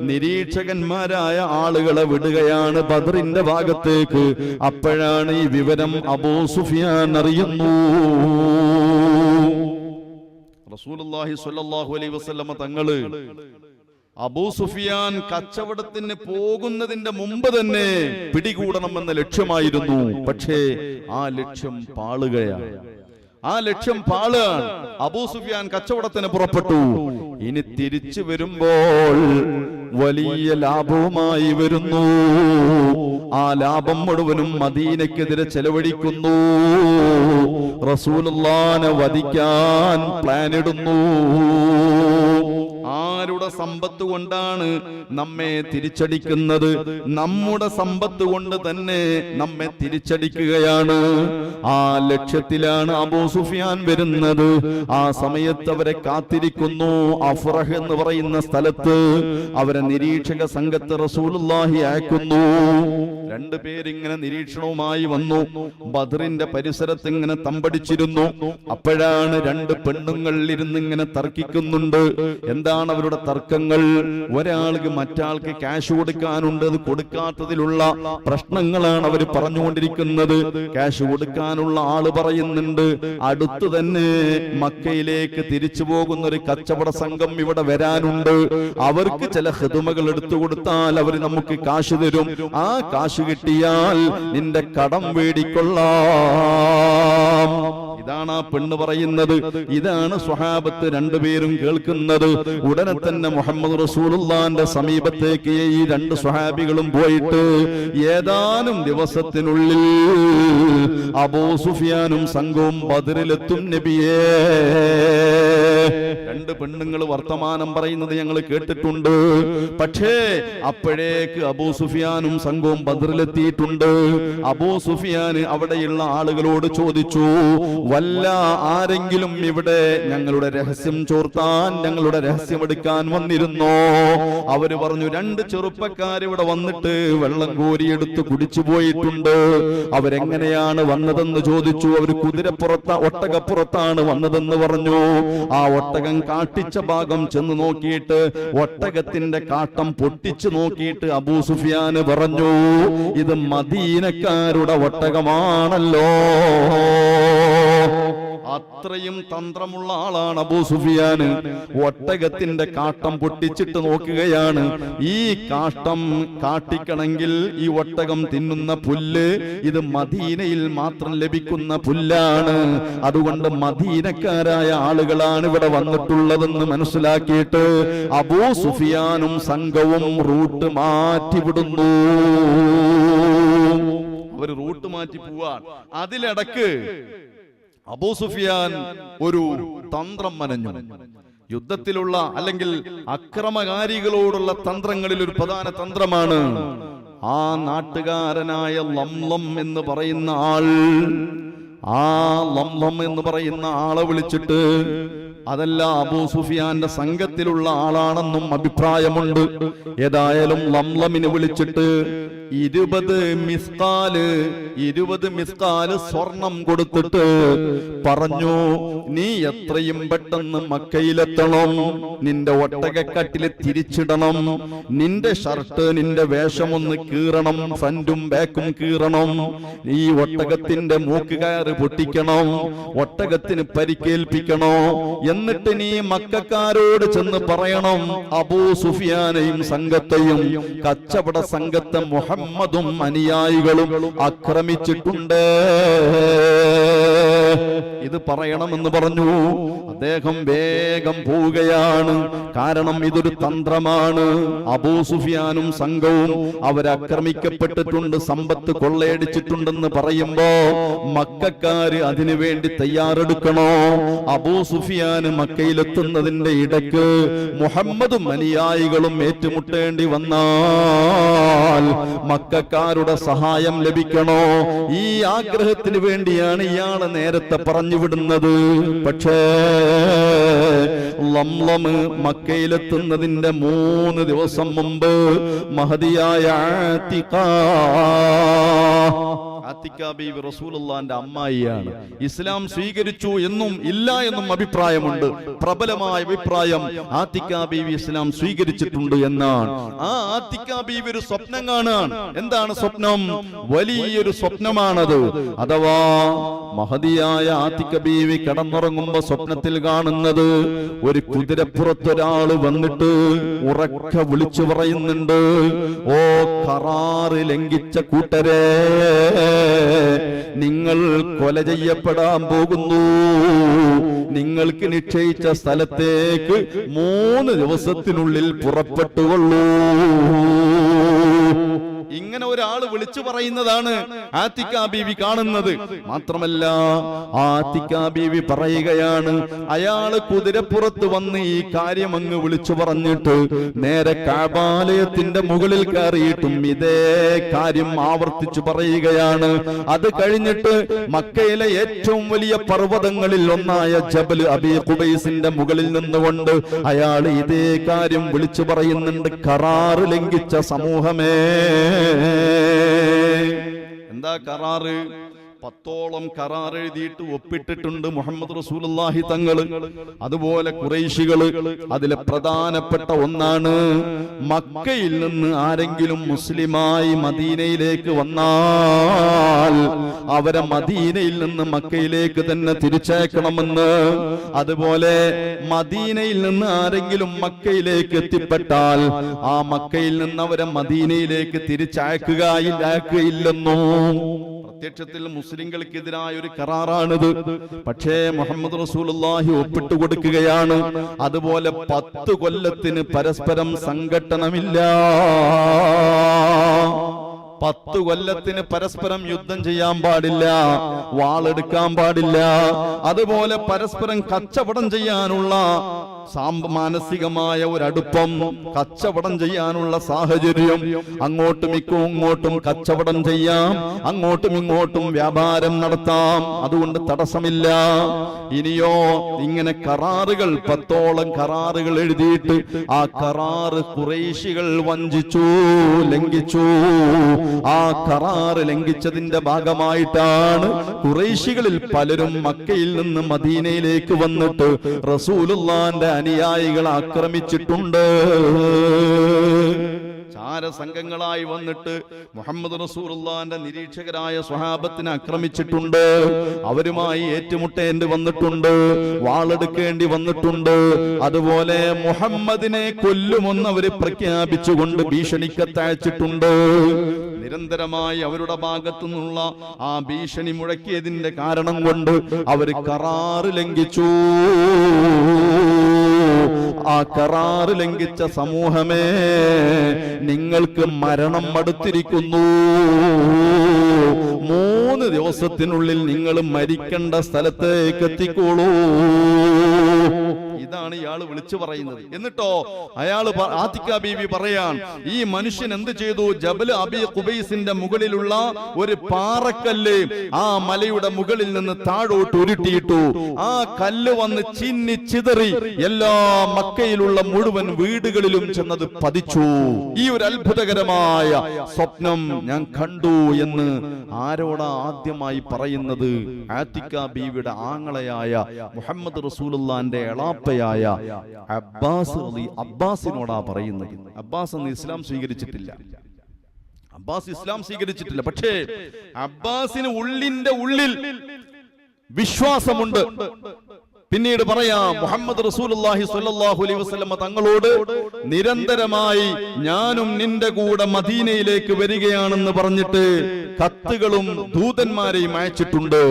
നിരീക്ഷകന്മാരായ ആളുകളെ വിടുകയാണ് ബദറിന്റെ ഭാഗത്തേക്ക്. അപ്പോഴാണ് ഈ വിവരം അബൂ സുഫിയാൻ അറിയുന്നു. റസൂലുള്ളാഹി സ്വല്ലല്ലാഹു അലൈഹി വസല്ലമ തങ്ങള് അബൂ സുഫിയാൻ കച്ചവടത്തിന് പോകുന്നതിന്റെ മുമ്പ് തന്നെ പിടികൂടണമെന്ന ലക്ഷ്യമായിരുന്നു. പക്ഷേ ആ ലക്ഷ്യം പാളുകയാണ്. അബൂ സുഫിയാൻ കച്ചവടത്തിന് പുറപ്പെട്ടു. ഇനി തിരിച്ചു വരുമ്പോൾ വലിയ ലാഭവുമായി വരുന്നു. ആ ലാഭം മുഴുവനും മദീനയ്ക്കെതിരെ ചെലവഴിക്കുന്നു. റസൂലുള്ളാഹിനെ വധിക്കാൻ പ്ലാനിടുന്നു. ആരുടെ സമ്പത്ത് കൊണ്ടാണ് നമ്മെ തിരിച്ചടിക്കുന്നത്? നമ്മുടെ സമ്പത്ത് കൊണ്ട് തന്നെ നമ്മെ തിരിച്ചടിക്കുകയാണ്. ആ ലക്ഷ്യത്തിലാണ് അബൂ സുഫിയാൻ വരുന്നത്. ആ സമയത്ത് അവരെ കാത്തിരിക്കുന്നു. അഫ്റഹ് എന്ന് പറയുന്ന സ്ഥലത്ത് അവരെ നിരീക്ഷക സംഘത്തെ റസൂലുള്ളാഹി അയക്കുന്നു. രണ്ടുപേരിങ്ങനെ നിരീക്ഷണവുമായി വന്നു. ബദറിന്റെ പരിസരത്ത് ഇങ്ങനെ തമ്പടിച്ചിരുന്നു. അപ്പോഴാണ് രണ്ട് പെണ്ണുങ്ങൾ ഇരുന്ന് ഇങ്ങനെ തർക്കിക്കുന്നുണ്ട്. എന്താണ് അവരുടെ തർക്കങ്ങൾ? ഒരാൾക്ക് മറ്റാൾക്ക് ക്യാഷ് കൊടുക്കാനുണ്ട്, അത് കൊടുക്കാത്തതിലുള്ള പ്രശ്നങ്ങളാണ് അവർ പറഞ്ഞുകൊണ്ടിരിക്കുന്നത്. ക്യാഷ് കൊടുക്കാനുള്ള ആള് പറയുന്നുണ്ട്, അടുത്ത് തന്നെ മക്കയിലേക്ക് തിരിച്ചു പോകുന്ന ഒരു കച്ചവട സംഘം ഇവിടെ വരാനുണ്ട്, അവർക്ക് ചില ഖിദ്മകൾ എടുത്തു കൊടുത്താൽ അവർ നമുക്ക് കാശ് തരും, ആ കാശ് കിട്ടിയാൽ നിന്റെ കടം വേടിക്കൊള്ളാം. ഇതാണ് ആ പെണ്ണ് പറയുന്നത്. ഇതാണ് സ്വഹാബത്ത് രണ്ടുപേരും കേൾക്കുന്നത്. ഉടനെ തന്നെ മുഹമ്മദ് റസൂലുള്ളാഹിന്റെ സമീപത്തേക്ക് ഈ രണ്ട് സ്വഹാബികളും പോയിട്ട് ഏതാനും ദിവസത്തിനുള്ളിൽ അബൂ സുഫിയാനും സംഘവും ബദറിലെത്തും നബിയേ. രണ്ട് പെണ്ണുങ്ങൾ വർത്തമാനം പറയുന്നത് ഞങ്ങൾ കേട്ടിട്ടുണ്ട്. പക്ഷേ അപ്പോഴേക്ക് അബൂ സുഫിയാനും സംഘവും ബദറിലെത്തിയിട്ടുണ്ട്. അബൂ സുഫിയാൻ അവിടെയുള്ള ആളുകളോട് ചോദിച്ചു, വല്ല ആരെങ്കിലും ഇവിടെ ഞങ്ങളുടെ രഹസ്യം ചോർത്താൻ, ഞങ്ങളുടെ രഹസ്യം എടുക്കാൻ വന്നിരുന്നോ? അവര് പറഞ്ഞു, രണ്ട് ചെറുപ്പക്കാർ ഇവിടെ വന്നിട്ട് വെള്ളം കോരിയെടുത്ത് കുടിച്ചു പോയിട്ടുണ്ട്. അവരെങ്ങനെയാണ് വന്നതെന്ന് ചോദിച്ചു. അവർ ഒട്ടകപ്പുറത്താണ് വന്നതെന്ന് പറഞ്ഞു. ആ ഒട്ടകം കാട്ടിച്ച ഭാഗം ചെന്ന് നോക്കിയിട്ട് ഒട്ടകത്തിന്റെ കാട്ടം പൊട്ടിച്ചു നോക്കിയിട്ട് അബൂ സുഫിയാൻ പറഞ്ഞു, ഇത് മദീനക്കാരുടെ ഒട്ടകമാണല്ലോ. അത്രയും തന്ത്രമുള്ള ആളാണ് അബൂ സുഫിയാൻ. ഒട്ടകത്തിന്റെ കാട്ടം പൊട്ടിച്ചിട്ട് നോക്കുകയാണ്. ഈ കാട്ടം കാട്ടിക്കണമെങ്കിൽ ഈ ഒട്ടകം തിന്നുന്ന പുല്ല് ഇത് മദീനയിൽ മാത്രം ലഭിക്കുന്ന പുല്ലാണ്. അതുകൊണ്ട് മദീനക്കാരായ ആളുകളാണ് ഇവിടെ വന്നിട്ടുള്ളതെന്ന് മനസ്സിലാക്കിയിട്ട് അബൂ സുഫിയാനും സംഘവും റൂട്ട് മാറ്റിവിടുന്നു. അവർ റൂട്ട് മാറ്റി പോവാൻ. അതിലിടക്ക് അബൂ സുഫിയാൻ ഒരു തന്ത്രം മനഞ്ഞു. യുദ്ധത്തിലുള്ള അല്ലെങ്കിൽ അക്രമകാരികളോടുള്ള തന്ത്രങ്ങളിൽ ഒരു പ്രധാന തന്ത്രമാണ് ആ നാട്ടുകാരനായ ലംലം എന്ന് പറയുന്ന ആൾ. ആ ലംലം എന്ന് പറയുന്ന ആളെ വിളിച്ചിട്ട്, അതല്ല അബൂ സുഫിയാന്റെ സംഘത്തിലുള്ള ആളാണെന്നും അഭിപ്രായമുണ്ട്. ഏതായാലും ലംലമിനെ വിളിച്ചിട്ട് 20 മിസ്കാല് സ്വർണം കൊടുത്തിട്ട് പറഞ്ഞു, നീ എത്രയും പെട്ടെന്ന് മക്കയിലെത്തണം, നിന്റെ ഒട്ടകക്കട്ടില് തിരിച്ചിടണം, നിന്റെ ഷർട്ട് നിന്റെ വേഷമൊന്ന് കീറണം, ഫ്രണ്ടും ബാക്കും കീറണം, ഈ ഒട്ടകത്തിന്റെ മൂക്കുകയറ് പൊട്ടിക്കണം, ഒട്ടകത്തിന് പരിക്കേൽപ്പിക്കണോ, എന്നിട്ട് നീ മക്കക്കാരോട് ചെന്ന് പറയണം അബൂ സുഫിയാനെയും സംഘത്തെയും കച്ചവട സംഘത്തെ മുഹമ്മദും അനുയായികളും ആക്രമിച്ചിട്ടുണ്ട്, ഇത് പറയണമെന്ന് പറഞ്ഞു. അദ്ദേഹം വേഗം പോവുകയാണ്. കാരണം ഇതൊരു തന്ത്രമാണ്. അബൂ സുഫിയാനും സംഘവും അവരാക്രമിക്കപ്പെട്ടിട്ടുണ്ട്, സമ്പത്ത് കൊള്ളയടിച്ചിട്ടുണ്ടെന്ന് പറയുമ്പോ മക്കക്കാര് അതിനു വേണ്ടി തയ്യാറെടുക്കണോ? അബൂ സുഫിയാൻ മക്കയിലെത്തുന്നതിന്റെ ഇടയ്ക്ക് മുഹമ്മദും അനുയായികളും ഏറ്റുമുട്ടേണ്ടി വന്നാൽ മക്കക്കാരുടെ സഹായം ലഭിക്കണോ? ഈ ആഗ്രഹത്തിന് വേണ്ടിയാണ് ഇയാളെ നേരത്തെ പറഞ്ഞു വിടുന്നത്. പക്ഷേ ലംലം മക്കയിലെത്തുന്നതിന്റെ 3 ദിവസം മുമ്പ് മഹദിയായ ആത്തിക്ക ബീവി റസൂലുള്ളാഹിന്റെ അമ്മായിയാണ്. ഇസ്ലാം സ്വീകരിച്ചു എന്നും ഇല്ല എന്നും അഭിപ്രായമുണ്ട്. പ്രബലമായ അഭിപ്രായം ആത്തിക്ക ബീവി ഇസ്ലാം സ്വീകരിച്ചിട്ടുണ്ട് എന്നാണ്. ആ ആത്തിക്ക ബീവി ഒരു സ്വപ്നം കാണാൻ. എന്താണ് സ്വപ്നം? വലിയൊരു സ്വപ്നമാണത്. അഥവാ മഹദിയായ ആത്തിക്ക ബീവി കിടന്നുറങ്ങുമ്പോ സ്വപ്നത്തിൽ കാണുന്നത് ഒരു കുതിരപ്പുറത്തൊരാള് വന്നിട്ട് ഉറക്കെ വിളിച്ചു പറയുന്നുണ്ട്, ഓ കറാറ് ലംഘിച്ച കൂട്ടരെ, നിങ്ങൾ കൊല ചെയ്യപ്പെടാൻ പോകുന്നു. നിങ്ങൾക്ക് നിശ്ചയിച്ച സ്ഥലത്തേക്ക് 3 ദിവസത്തിനുള്ളിൽ പുറപ്പെട്ടുകൊള്ളൂ. ഇങ്ങനെ ഒരാള് വിളിച്ചു പറയുന്നതാണ് ആത്തിക്ക ബീവി കാണുന്നത്. മാത്രമല്ല ആത്തിക്ക ബീവി പറയുകയാണ്, അയാള് കുതിരപ്പുറത്ത് വന്ന് ഈ കാര്യം അങ്ങ് വിളിച്ചു പറഞ്ഞിട്ട് നേരെ കഅബാലയത്തിന്റെ മുകളിൽ കയറിയിട്ടും ഇതേ കാര്യം ആവർത്തിച്ചു പറയുകയാണ്. അത് കഴിഞ്ഞിട്ട് മക്കയിലെ ഏറ്റവും വലിയ പർവ്വതങ്ങളിൽ ഒന്നായ ജബൽ അബീ ഖുബൈസിന്റെ മുകളിൽ നിന്നുകൊണ്ട് അയാൾ ഇതേ കാര്യം വിളിച്ചു പറയുന്നുണ്ട്. കറാറ് ലംഘിച്ച സമൂഹമേ, എന്താ കറാറ്? 10ഓളം കരാർ എഴുതിയിട്ട് ഒപ്പിട്ടിട്ടുണ്ട് മുഹമ്മദ് റസൂലുള്ളാഹി തങ്ങൾ. അതുപോലെ ഖുറൈശികള്. അതിലെ പ്രധാനപ്പെട്ട ഒന്നാണ്, മക്കയിൽ നിന്ന് ആരെങ്കിലും മുസ്ലിമായി മദീനയിലേക്ക് വന്നാൽ അവരെ മദീനയിൽ നിന്ന് മക്കയിലേക്ക് തന്നെ തിരിച്ചയക്കണമെന്ന്. അതുപോലെ മദീനയിൽ നിന്ന് ആരെങ്കിലും മക്കയിലേക്ക് എത്തിപ്പെട്ടാൽ ആ മക്കയിൽ നിന്ന് അവരെ മദീനയിലേക്ക് തിരിച്ചയക്കുകയില്ലെന്നോ. പ്രത്യക്ഷത്തിൽ മുസ്ലിങ്ങൾക്കെതിരായ ഒരു കരാറാണിത്. പക്ഷേ മുഹമ്മദ് റസൂലുള്ളാഹി ഒപ്പിട്ട് കൊടുക്കുകയാണ്. അതുപോലെ 10 കൊല്ലത്തിന് പരസ്പരം സംഘട്ടനമില്ല. 10 കൊല്ലത്തിന് പരസ്പരം യുദ്ധം ചെയ്യാൻ പാടില്ല, വാളെടുക്കാൻ പാടില്ല. അതുപോലെ പരസ്പരം കച്ചവടം ചെയ്യാനുള്ള മാനസികമായ ഒരടുപ്പം, കച്ചവടം ചെയ്യാനുള്ള സാഹചര്യം, അങ്ങോട്ടും ഇങ്ങോട്ടും കച്ചവടം ചെയ്യാം, അങ്ങോട്ടും ഇങ്ങോട്ടും വ്യാപാരം നടത്താം, അതുകൊണ്ട് തടസ്സമില്ല. ഇനിയോ ഇങ്ങനെ കരാറുകൾ 10ഓളം കരാറുകൾ എഴുതിയിട്ട് ആ കരാറ് ഖുറൈശികൾ വഞ്ചിച്ചു, ലംഘിച്ചു. ആ കരാറ് ലംഘിച്ചതിന്റെ ഭാഗമായിട്ടാണ് ഖുറൈശികളിൽ പലരും മക്കയിൽ നിന്ന് മദീനയിലേക്ക് വന്നിട്ട് റസൂലുള്ളാഹിന്റെ അനുയായികളെ ആക്രമിച്ചിട്ടുണ്ട്. ചാരസംഘങ്ങളായി വന്നിട്ട് മുഹമ്മദ് റസൂലുള്ളാഹിന്റെ നിരീക്ഷകരായ സ്വഹാബത്തിനെ ആക്രമിച്ചിട്ടുണ്ട്. അവരുമായി ഏറ്റുമുട്ടേണ്ടി വന്നിട്ടുണ്ട്, വാളെടുക്കേണ്ടി വന്നിട്ടുണ്ട്. അതുപോലെ മുഹമ്മദിനെ കൊല്ലുമെന്ന് അവര് പ്രഖ്യാപിച്ചുകൊണ്ട് ഭീഷണിക്കത്തയച്ചിട്ടുണ്ട്. നിരന്തരമായി അവരുടെ ഭാഗത്തു നിന്നുള്ള ആ ഭീഷണി മുഴക്കിയതിന്റെ കാരണം കൊണ്ട് അവർ കരാറ് ലംഘിച്ചു. ആ കരാറ് ലംഘിച്ച സമൂഹമേ, നിങ്ങൾക്ക് മരണം അടുത്തിരിക്കുന്നു. 3 ദിവസത്തിനുള്ളിൽ നിങ്ങൾ മരിക്കേണ്ട സ്ഥലത്തേക്ക് എത്തിക്കോളൂ. ഇതാണ് ഇയാൾ വിളിച്ചു പറയുന്നത്. എന്നിട്ടോ അയാൾ ആത്തിക്ക ബീവി പറയാൻ, ഈ മനുഷ്യൻ എന്ത് ചെയ്തു? ജബൽ അബീ ഖുബൈസിന്റെ മുകളിലുള്ള ഒരു പാറക്കല്ല് ആ മലയുടെ മുകളിൽ നിന്ന് താഴോട്ട് ഉരുട്ടിയിട്ടു. ആ കല്ല് വന്ന് ചിന്നി ചിതറി എല്ലാ മക്കയിലുള്ള മുഴുവൻ വീടുകളിലും ചെന്നത് പതിച്ചു. ഈ ഒരു അത്ഭുതകരമായ സ്വപ്നം ഞാൻ കണ്ടു എന്ന് ആരോടാ ആദ്യമായി പറയുന്നത്? ആത്തിക്ക ബീവിയുടെ ആങ്ങളയായ മുഹമ്മദ് റസൂലുള്ളാഹിന്റെ എളാപ്പയായ അബ്ബാസിനോടാ പറയുന്നത്. അബ്ബാസ് അന്ന് ഇസ്ലാം സ്വീകരിച്ചിട്ടില്ല. പക്ഷേ അബ്ബാസിന് ഉള്ളിന്റെ ഉള്ളിൽ വിശ്വാസമുണ്ട്. പിന്നീട് പറയാം, മുഹമ്മദ് റസൂലുള്ളാഹി സ്വല്ലല്ലാഹു അലൈഹി വസല്ലം തങ്ങളോട് നിരന്തരമായി ഞാനും നിന്റെ കൂടെ മദീനയിലേക്ക് വരികയാണെന്ന് പറഞ്ഞിട്ട് കത്തുകളും ദൂതന്മാരെയും അയച്ചിട്ടുണ്ട്.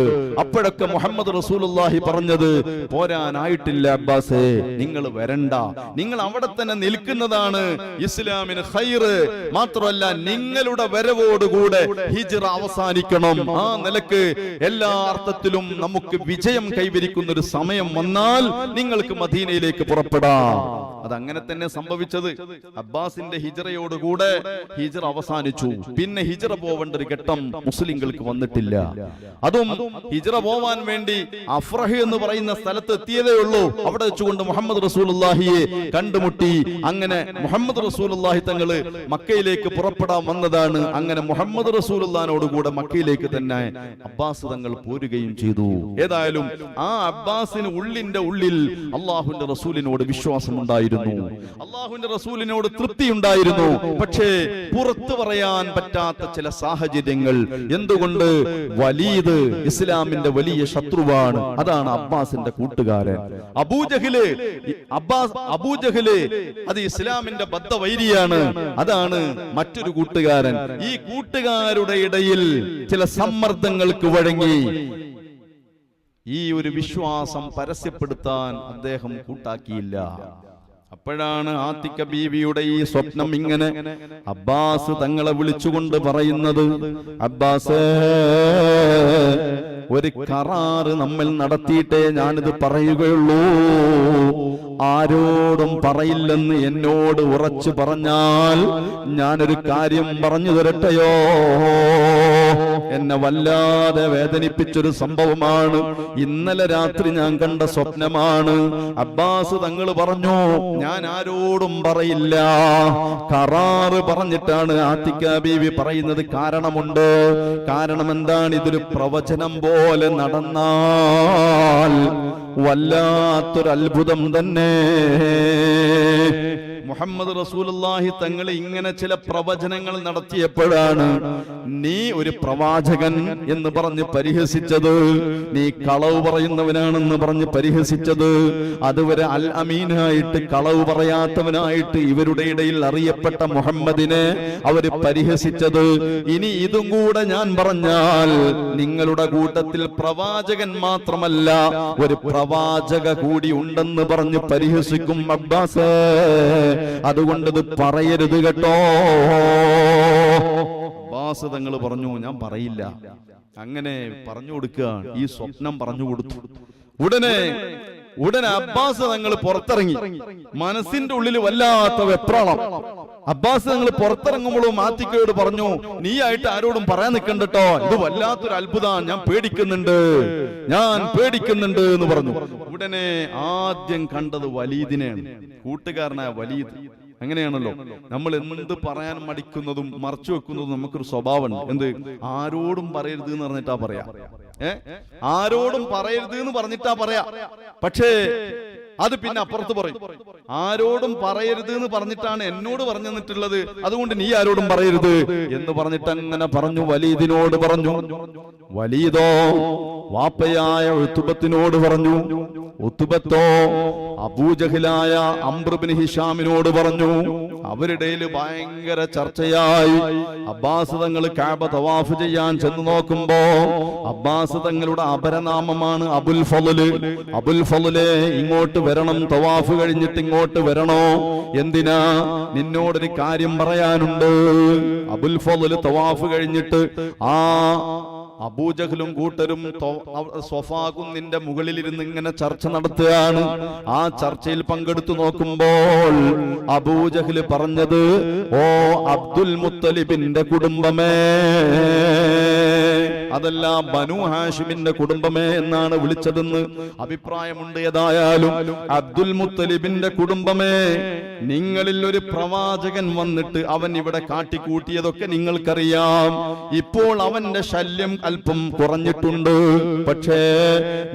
അപ്പോഴൊക്കെ മുഹമ്മദ് റസൂലുള്ളാഹി പറഞ്ഞത്, പോരാനായിട്ടില്ല അബ്ബാസേ, നിങ്ങൾ വരണ്ട, നിങ്ങൾ അവിടെ തന്നെ നിൽക്കുന്നതാണ് ഇസ്ലാമിന് ഖൈറ്. മാത്രമല്ല നിങ്ങളുടെ വരവോടുകൂടെ ഹിജ്റ അവസാനിക്കണം. ആ നിലക്ക് എല്ലാ അർത്ഥത്തിലും നമുക്ക് വിജയം കൈവരിക്കുന്ന ഒരു സമയം വന്നാൽ നിങ്ങൾക്ക് മദീനയിലേക്ക് പുറപ്പെടാം. അതങ്ങനെ തന്നെ സംഭവിച്ചത്. അബ്ബാസിന്റെ ഹിജറയോടുകൂടെ ഹിജറ അവസാനിച്ചു. പിന്നെ ഹിജറ പോവേണ്ട ഒരു ഘട്ടം മുസ്ലിങ്ങൾക്ക് വന്നിട്ടില്ല. അതും ഹിജറ പോവാൻ വേണ്ടി അഫ്രഹ് എന്ന് പറയുന്ന സ്ഥലത്ത് എത്തിയതേ ഉള്ളൂ. അവിടെ വെച്ചുകൊണ്ട് മുഹമ്മദ് റസൂലുള്ളാഹിയെ കണ്ടുമുട്ടി. അങ്ങനെ മുഹമ്മദ് റസൂലുള്ളാഹി തങ്ങള് മക്കയിലേക്ക് പുറപ്പെടാൻ വന്നതാണ്. അങ്ങനെ മുഹമ്മദ് റസൂലുള്ളാഹിനോട് കൂടെ മക്കയിലേക്ക് തന്നെ അബ്ബാസ് തങ്ങൾ പോരുകയും ചെയ്തു. ഏതായാലും ആ അബ്ബാസിന് ഉള്ളിന്റെ ഉള്ളിൽ അള്ളാഹുവിന്റെ റസൂലിനോട് വിശ്വാസം ഉണ്ടായിരുന്നു, അള്ളാഹുവിന്റെ റസൂലിനോട് തൃപ്തി ഉണ്ടായിരുന്നു. പക്ഷേ പുറത്തു പറയാൻ പറ്റാത്ത ചില സാഹചര്യങ്ങൾ. എന്തുകൊണ്ട്? വലീദ് ഇസ്ലാമിന്റെ വലിയ ശത്രുവാണ്. അതാണ് അബ്ബാസിന്റെ കൂട്ടുകാരൻ അബൂജഹല്. അബൂജഹല് അത് ഇസ്ലാമിന്റെ ബദ്ധവൈരിയാണ്. അതാണ് മറ്റൊരു കൂട്ടുകാരൻ. ഈ കൂട്ടുകാരുടെ ഇടയിൽ ചില സമ്മർദ്ദങ്ങൾക്ക് വഴങ്ങി ഈ ഒരു വിശ്വാസം പരസ്യപ്പെടുത്താൻ അദ്ദേഹം കൂട്ടാക്കിയില്ല. അപ്പോഴാണ് ആത്തിക്ക ബീവിയുടെ ഈ സ്വപ്നം ഇങ്ങനെ അബ്ബാസ് തങ്ങളെ വിളിച്ചുകൊണ്ട് പറയുന്നത്, അബ്ബാസ്, ഒരു കരാറ് നമ്മൾ നടത്തിയിട്ടേ ഞാനിത് പറയുകയുള്ളൂ. ആരോടും പറയില്ലെന്ന് എന്നോട് ഉറച്ചു പറഞ്ഞാൽ ഞാനൊരു കാര്യം പറഞ്ഞു തരട്ടെയോ? എന്നെ വല്ലാതെ വേദനിപ്പിച്ചൊരു സംഭവമാണ്. ഇന്നലെ രാത്രി ഞാൻ കണ്ട സ്വപ്നമാണ്. അബ്ബാസ് തങ്ങൾ പറഞ്ഞു, ഞാൻ ആരോടും പറയില്ല. കരാറ് പറഞ്ഞിട്ടാണ് ആത്തിക്ക ബീവി പറയുന്നത്. കാരണമുണ്ട്. കാരണം എന്താണ്? ഇതൊരു പ്രവചനം പോലെ നടന്നാൽ വല്ലാത്തൊരു അത്ഭുതം തന്നെ. മുഹമ്മദ് റസൂലുള്ളാഹി തങ്ങൾ ഇങ്ങനെ ചില പ്രവചനങ്ങൾ നടത്തിയപ്പോഴാണ് നീ ഒരു പ്രവാചകൻ എന്ന് പറഞ്ഞ് പരിഹസിച്ചത്, നീ കളവ് പറയുന്നവനാണെന്ന് പറഞ്ഞ് പരിഹസിച്ചത്. അതുവരെ അൽ അമീനായിട്ട് കളവ് പറയാത്തവനായിട്ട് ഇവരുടെ ഇടയിൽ അറിയപ്പെട്ട മുഹമ്മദിനെ അവര് പരിഹസിച്ചത്. ഇനി ഇതും കൂടെ ഞാൻ പറഞ്ഞാൽ നിങ്ങളുടെ കൂട്ടത്തിൽ പ്രവാചകൻ മാത്രമല്ല ഒരു പ്രവാചക കൂടി ഉണ്ടെന്ന് പറഞ്ഞ് പരിഹസിക്കും അബ്ബാസ്. അതുകൊണ്ടത് പറയരുത് കേട്ടോ. അബ്ബാസ് തങ്ങൾ പറഞ്ഞു, ഞാൻ പറയില്ല. അങ്ങനെ പറഞ്ഞു കൊടുക്കുക. ഈ സ്വപ്നം പറഞ്ഞു കൊടുത്തു. ഉടനെ അബ്ബാസ് തങ്ങൾ പുറത്തിറങ്ങി. മനസ്സിന്റെ ഉള്ളിൽ വല്ലാത്ത വെപ്രാളം. അബ്ബാസ് തങ്ങൾ പുറത്തിറങ്ങുമ്പോഴും ആത്തിക്കയോട് പറഞ്ഞു, നീ ആയിട്ട് ആരോടും പറയാൻ നിൽക്കണ്ടോ, ഇത് വല്ലാത്തൊരു അത്ഭുതം, ഞാൻ പേടിക്കുന്നുണ്ട് എന്ന് പറഞ്ഞു. ഉടനെ ആദ്യം കണ്ടത് വലീദിനെയാണ്, കൂട്ടുകാരനായ വലീദ്. അങ്ങനെയാണല്ലോ നമ്മൾ എന്ത് പറയാൻ മടിക്കുന്നതും മറച്ചു വെക്കുന്നതും നമുക്കൊരു സ്വഭാവമുണ്ട്. എന്ത്? ആരോടും പറയരുത് എന്ന് പറഞ്ഞിട്ടാ പറയാ. ആരോടും പറയരുത് എന്ന് പറഞ്ഞിട്ടാ പറയാ. പക്ഷേ അത് പിന്നെ അപ്പുറത്ത് പറയും, ആരോടും പറയരുത് എന്ന് പറഞ്ഞിട്ടാണ് എന്നോട് പറഞ്ഞു തന്നിട്ടുള്ളത്, അതുകൊണ്ട് നീ ആരോടും പറയരുത് എന്ന് പറഞ്ഞിട്ട് അങ്ങനെ പറഞ്ഞു. വലീദിനോട് പറഞ്ഞു. വലീദോ വാപ്പയായ ഉത്ബത്തിനോട് പറഞ്ഞു. ഉത്ബത്തോ അബൂജഹലായ അംർ ഇബ്നു ഹിഷാമിനോട് പറഞ്ഞു. അവരുടെ ഭയങ്കര ചർച്ചയായി. അബ്ബാസ് തങ്ങൾ കഅബ തവാഫ് ചെയ്യാൻ ചെന്ന് നോക്കുമ്പോ അബ്ബാസ് തങ്ങളുടെ അപരനാമമാണ് അബുൽ ഫളല്. അബുൽ ഫളലെ, ഇങ്ങോട്ട് വരണം, തവാഫ് കഴിഞ്ഞിട്ട് ഇങ്ങോട്ട് വരണോ? എന്തിനാ? നിന്നോടൊരു കാര്യം പറയാനുണ്ട്. അബുൽ ഫളല് തവാഫ് കഴിഞ്ഞിട്ട് ആ അബൂജഹലും കൂട്ടരും സ്വഫാ കുന്നിന്റെ മുകളിലിരുന്ന് ഇങ്ങനെ ചർച്ച നടത്തുകയാണ്. ആ ചർച്ചയിൽ പങ്കെടുത്തു നോക്കുമ്പോൾ അബൂജഹൽ പറഞ്ഞത്, ഓ അബ്ദുൽ മുത്തലിബിന്റെ കുടുംബമേ, അതല്ല ബനു ഹാഷിമിന്റെ കുടുംബമേ എന്നാണ് വിളിച്ചതെന്ന് അഭിപ്രായമുണ്ട്. ഏതായാലും അബ്ദുൽ മുത്തലിബിന്റെ കുടുംബമേ, നിങ്ങളിൽ ഒരു പ്രവാചകൻ വന്നിട്ട് അവൻ ഇവിടെ കാട്ടിക്കൂട്ടിയതൊക്കെ നിങ്ങൾക്കറിയാം. ഇപ്പോൾ അവന്റെ ശല്യം അല്പം കുറഞ്ഞിട്ടുണ്ട്. പക്ഷേ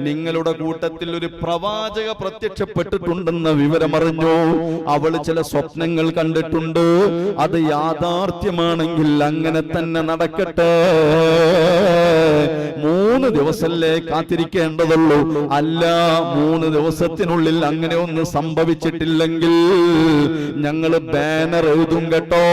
നിങ്ങളുടെ കൂട്ടത്തിൽ ഒരു പ്രവാചക പ്രത്യക്ഷപ്പെട്ടിട്ടുണ്ടെന്ന വിവരമറിഞ്ഞു. അവൾ ചില സ്വപ്നങ്ങൾ കണ്ടിട്ടുണ്ട്. അത് യാഥാർത്ഥ്യമാണെങ്കിൽ അങ്ങനെ തന്നെ നടക്കട്ടെ. 3 ദിവസല്ലേ കാത്തിരിക്കേണ്ടതുള്ളൂ. അല്ല, 3 ദിവസത്തിനുള്ളിൽ അങ്ങനെ ഒന്ന് സംഭവിച്ചിട്ടില്ലെങ്കിൽ ഞങ്ങൾ ബാനർ എഴുതും കേട്ടോ.